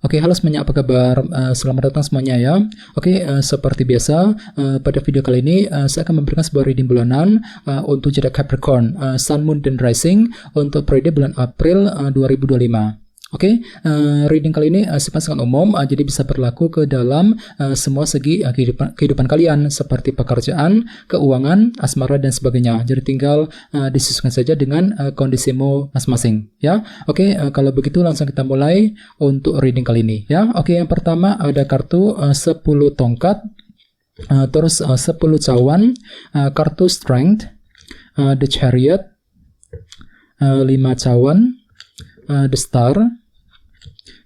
Oke, halo semuanya, apa kabar? Selamat datang semuanya ya. Oke, seperti biasa, pada video kali ini saya akan memberikan sebuah reading bulanan untuk zodiak Capricorn, Sun, Moon, dan Rising untuk periode bulan April 2025. Oke, reading kali ini sifatnya sangat umum, jadi bisa berlaku ke dalam semua segi kehidupan kalian, seperti pekerjaan, keuangan, asmara, dan sebagainya. Jadi tinggal disesuaikan saja dengan kondisimu masing-masing ya. Oke, kalau begitu langsung kita mulai untuk reading kali ini ya. Oke, yang pertama ada kartu 10 tongkat, terus 10 cawan, kartu strength, the chariot, 5 cawan, the star,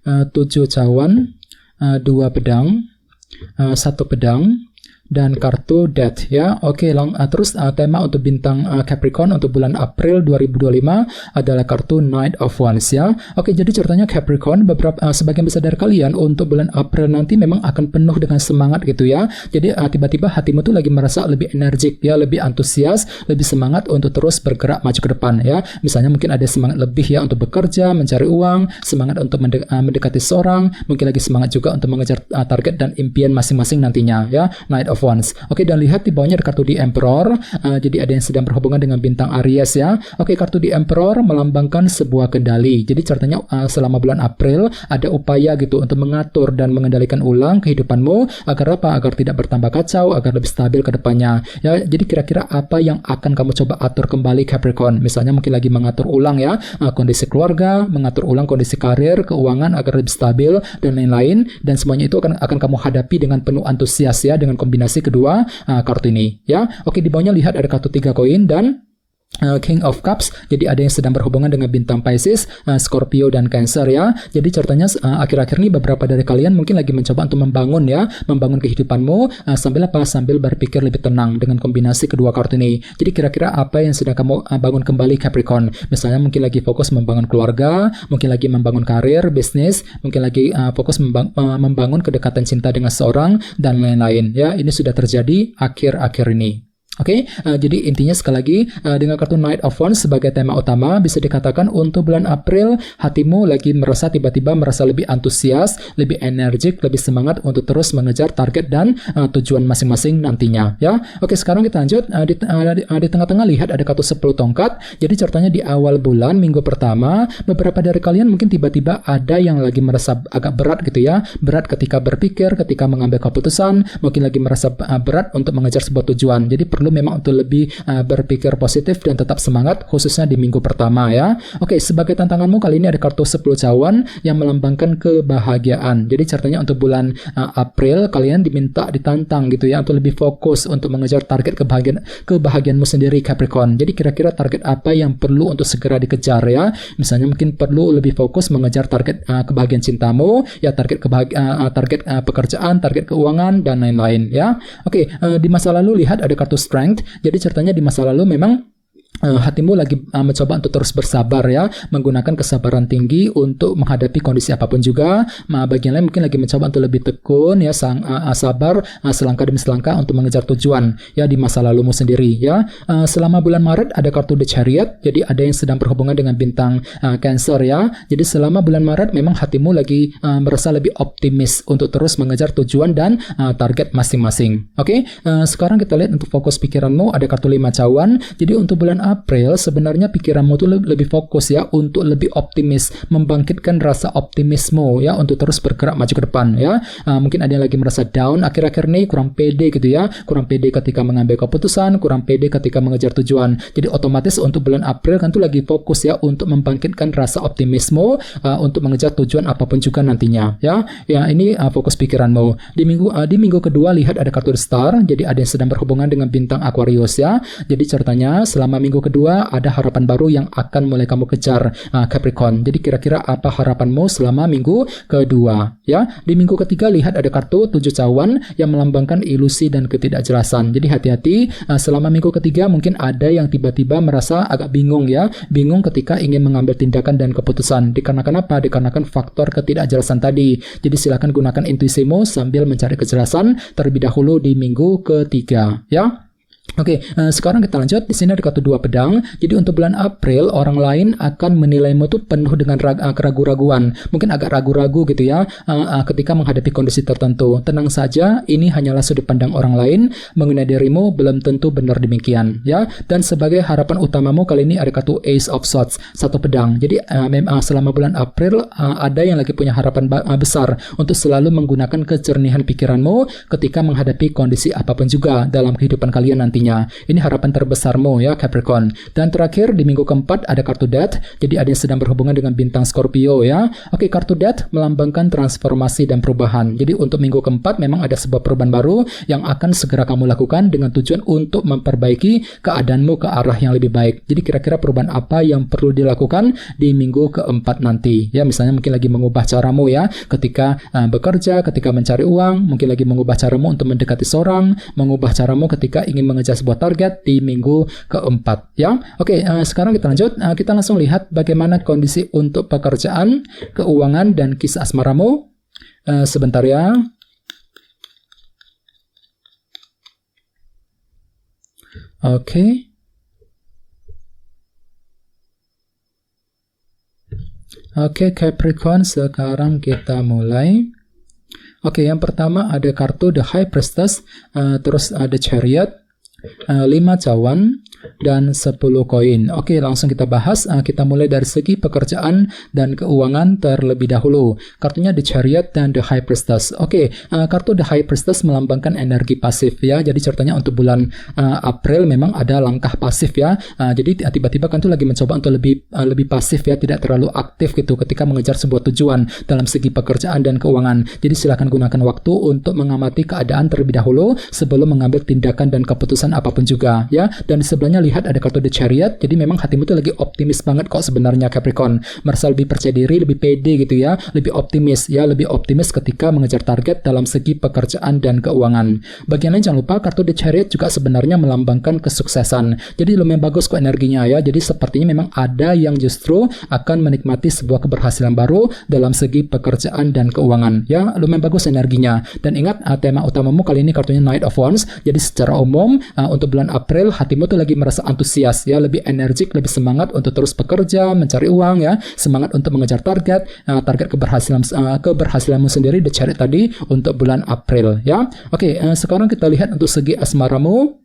7 cawan, 2 pedang, 1 pedang, dan kartu death ya. Oke, terus tema untuk bintang Capricorn untuk bulan April 2025 adalah kartu Knight of Wands ya. Oke, jadi ceritanya Capricorn sebagian besar dari kalian untuk bulan April nanti memang akan penuh dengan semangat gitu ya. Jadi tiba-tiba hatimu tuh lagi merasa lebih energik ya, lebih antusias, lebih semangat untuk terus bergerak maju ke depan ya. Misalnya mungkin ada semangat lebih ya untuk bekerja, mencari uang, semangat untuk mendekati seorang, mungkin lagi semangat juga untuk mengejar target dan impian masing-masing nantinya ya. Knight of Wands. Oke, dan lihat di bawahnya ada kartu The Emperor. Jadi ada yang sedang berhubungan dengan bintang Aries ya. Oke, kartu The Emperor melambangkan sebuah kendali. Jadi ceritanya selama bulan April ada upaya gitu untuk mengatur dan mengendalikan ulang kehidupanmu agar apa? Agar tidak bertambah kacau, agar lebih stabil ke depannya. Ya, jadi kira-kira apa yang akan kamu coba atur kembali Capricorn? Misalnya mungkin lagi mengatur ulang ya kondisi keluarga, mengatur ulang kondisi karir, keuangan agar lebih stabil dan lain-lain, dan semuanya itu akan kamu hadapi dengan penuh antusias ya, dengan kombinasi kedua kartu ini ya. Oke, di bawahnya lihat ada kartu 3 koin dan King of Cups. Jadi ada yang sedang berhubungan dengan bintang Pisces, Scorpio, dan Cancer ya. Jadi ceritanya akhir-akhir ini beberapa dari kalian mungkin lagi mencoba untuk membangun kehidupanmu sambil berpikir lebih tenang dengan kombinasi kedua kartu ini. Jadi kira-kira apa yang sedang kamu bangun kembali Capricorn? Misalnya mungkin lagi fokus membangun keluarga, mungkin lagi membangun karir, bisnis, mungkin lagi fokus membangun kedekatan cinta dengan seorang, dan lain-lain ya. Ini sudah terjadi akhir-akhir ini. Oke, jadi intinya sekali lagi dengan kartu Knight of Wands sebagai tema utama bisa dikatakan untuk bulan April hatimu lagi tiba-tiba merasa lebih antusias, lebih energik, lebih semangat untuk terus mengejar target dan tujuan masing-masing nantinya ya. Oke, sekarang kita lanjut di tengah-tengah lihat ada kartu 10 tongkat. Jadi ceritanya di awal bulan minggu pertama beberapa dari kalian mungkin tiba-tiba ada yang lagi merasa agak berat gitu ya. Berat ketika berpikir, ketika mengambil keputusan, mungkin lagi merasa berat untuk mengejar sebuah tujuan. Jadi perlu memang untuk lebih berpikir positif dan tetap semangat khususnya di minggu pertama ya. Oke, sebagai tantanganmu kali ini ada kartu 10 cawan yang melambangkan kebahagiaan. Jadi ceritanya untuk bulan April kalian ditantang gitu ya untuk lebih fokus untuk mengejar target kebahagiaanmu sendiri Capricorn. Jadi kira-kira target apa yang perlu untuk segera dikejar ya. Misalnya mungkin perlu lebih fokus mengejar target kebahagiaan cintamu ya, target pekerjaan, target keuangan, dan lain-lain ya. Oke, di masa lalu lihat ada kartu strength. Jadi ceritanya di masa lalu memang hatimu lagi mencoba untuk terus bersabar ya, menggunakan kesabaran tinggi untuk menghadapi kondisi apapun juga. Bagian lain mungkin lagi mencoba untuk lebih tekun ya, sabar selangkah demi selangkah untuk mengejar tujuan ya di masa lalumu sendiri ya. Selama bulan Maret ada kartu The Chariot. Jadi ada yang sedang berhubungan dengan bintang Cancer ya. Jadi selama bulan Maret memang hatimu lagi merasa lebih optimis untuk terus mengejar tujuan dan target masing-masing. Oke, sekarang kita lihat untuk fokus pikiranmu ada kartu 5 cawan. Jadi untuk bulan April sebenarnya pikiranmu tuh lebih fokus ya untuk lebih optimis, membangkitkan rasa optimisme ya untuk terus bergerak maju ke depan ya. Mungkin ada yang lagi merasa down akhir-akhir ini, kurang pede gitu ya, kurang pede ketika mengambil keputusan, kurang pede ketika mengejar tujuan. Jadi otomatis untuk bulan April kan tuh lagi fokus ya untuk membangkitkan rasa optimisme untuk mengejar tujuan apapun juga nantinya ya. Ya, ini fokus pikiranmu. Di minggu kedua lihat ada kartu The Star. Jadi ada yang sedang berhubungan dengan bintang Aquarius ya. Jadi ceritanya selama minggu kedua ada harapan baru yang akan mulai kamu kejar Capricorn. Jadi kira-kira apa harapanmu selama minggu kedua ya. Di minggu ketiga lihat ada kartu 7 cawan yang melambangkan ilusi dan ketidakjelasan. Jadi hati-hati selama minggu ketiga mungkin ada yang tiba-tiba merasa agak bingung ya, bingung ketika ingin mengambil tindakan dan keputusan. Dikarenakan apa? Dikarenakan faktor ketidakjelasan tadi. Jadi silakan gunakan intuisimu sambil mencari kejelasan terlebih dahulu di minggu ketiga ya. Oke, sekarang kita lanjut. Di sini ada kartu 2 pedang. Jadi untuk bulan April, orang lain akan menilaimu tuh penuh dengan keraguan-raguan. Mungkin agak ragu-ragu gitu ya, ketika menghadapi kondisi tertentu. Tenang saja, ini hanyalah sudut pandang orang lain mengenai dirimu, belum tentu benar demikian ya. Dan sebagai harapan utamamu kali ini ada kartu Ace of Swords, 1 pedang. Jadi selama bulan April ada yang lagi punya harapan besar untuk selalu menggunakan kejernihan pikiranmu ketika menghadapi kondisi apapun juga dalam kehidupan kalian nantinya. Ini harapan terbesarmu ya Capricorn. Dan terakhir di minggu keempat ada kartu Death. Jadi ada yang sedang berhubungan dengan bintang Scorpio ya. Oke, kartu Death melambangkan transformasi dan perubahan. Jadi untuk minggu keempat memang ada sebuah perubahan baru yang akan segera kamu lakukan dengan tujuan untuk memperbaiki keadaanmu ke arah yang lebih baik. Jadi kira-kira perubahan apa yang perlu dilakukan di minggu keempat nanti ya. Misalnya mungkin lagi mengubah caramu ya ketika bekerja, ketika mencari uang, mungkin lagi mengubah caramu untuk mendekati seorang, mengubah caramu ketika ingin mengejar sebuah target di minggu keempat ya. Oke, sekarang kita lanjut. Kita langsung lihat bagaimana kondisi untuk pekerjaan, keuangan, dan kisah asmaramu. Sebentar ya. Oke. Oke, Capricorn, sekarang kita mulai. Oke, yang pertama ada kartu The High Priestess, terus ada Chariot, 5 cawan, dan 10 koin. Oke, langsung kita bahas. Kita mulai dari segi pekerjaan dan keuangan terlebih dahulu. Kartunya The Chariot dan The High Priestess. Oke, kartu The High Priestess melambangkan energi pasif ya. Jadi ceritanya untuk bulan April memang ada langkah pasif ya. Jadi tiba-tiba kan tuh lagi mencoba untuk lebih pasif ya, tidak terlalu aktif gitu ketika mengejar sebuah tujuan dalam segi pekerjaan dan keuangan. Jadi silakan gunakan waktu untuk mengamati keadaan terlebih dahulu sebelum mengambil tindakan dan keputusan apapun juga ya. Dan di sebelahnya lihat ada kartu The Chariot. Jadi memang hatimu tuh lagi optimis banget kok sebenarnya Capricorn. Merasa lebih percaya diri, lebih pede gitu ya, lebih optimis ya, lebih optimis ketika mengejar target dalam segi pekerjaan dan keuangan. Bagian lain jangan lupa kartu The Chariot juga sebenarnya melambangkan kesuksesan. Jadi lumayan bagus kok energinya ya. Jadi sepertinya memang ada yang justru akan menikmati sebuah keberhasilan baru dalam segi pekerjaan dan keuangan ya. Lumayan bagus energinya. Dan ingat tema utamamu kali ini kartunya Knight of Wands. Jadi secara umum untuk bulan April hatimu tuh lagi merasa antusias ya, lebih energik, lebih semangat untuk terus bekerja, mencari uang ya, semangat untuk mengejar target keberhasilanmu sendiri The Chariot tadi untuk bulan April ya. Oke, sekarang kita lihat untuk segi asmaramu.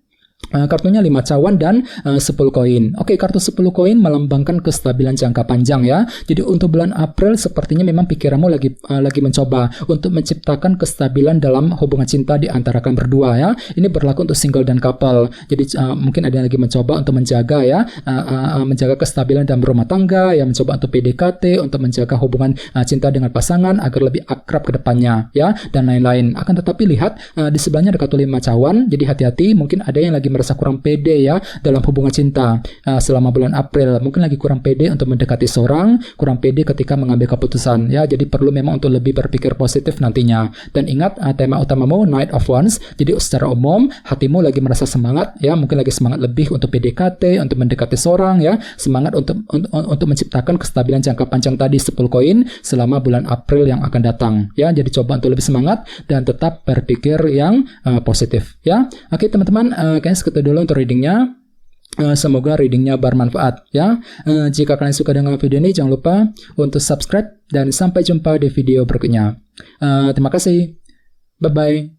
Kartunya 5 cawan dan 10 koin. Oke, kartu 10 koin melambangkan kestabilan jangka panjang ya. Jadi untuk bulan April sepertinya memang pikiranmu lagi mencoba untuk menciptakan kestabilan dalam hubungan cinta di antara kalian berdua ya. Ini berlaku untuk single dan couple. Jadi mungkin ada yang lagi mencoba untuk menjaga ya, menjaga kestabilan dalam rumah tangga ya, mencoba untuk PDKT, untuk menjaga hubungan cinta dengan pasangan agar lebih akrab ke depannya ya, dan lain-lain. Akan tetapi lihat di sebelahnya ada kartu 5 cawan. Jadi hati-hati, mungkin ada yang lagi merasa kurang pede ya dalam hubungan cinta selama bulan April. Mungkin lagi kurang pede untuk mendekati seorang, kurang pede ketika mengambil keputusan ya. Jadi perlu memang untuk lebih berpikir positif nantinya. Dan ingat tema utamamu Knight of Wands. Jadi secara umum hatimu lagi merasa semangat ya, mungkin lagi semangat lebih untuk PDKT, untuk mendekati seorang ya, semangat untuk menciptakan kestabilan jangka panjang tadi 10 koin selama bulan April yang akan datang ya. Jadi coba untuk lebih semangat dan tetap berpikir yang positif ya. Oke teman-teman, segitu dulu untuk readingnya. Semoga readingnya bermanfaat ya. Jika kalian suka dengan video ini, jangan lupa untuk subscribe dan sampai jumpa di video berikutnya. Terima kasih. Bye-bye.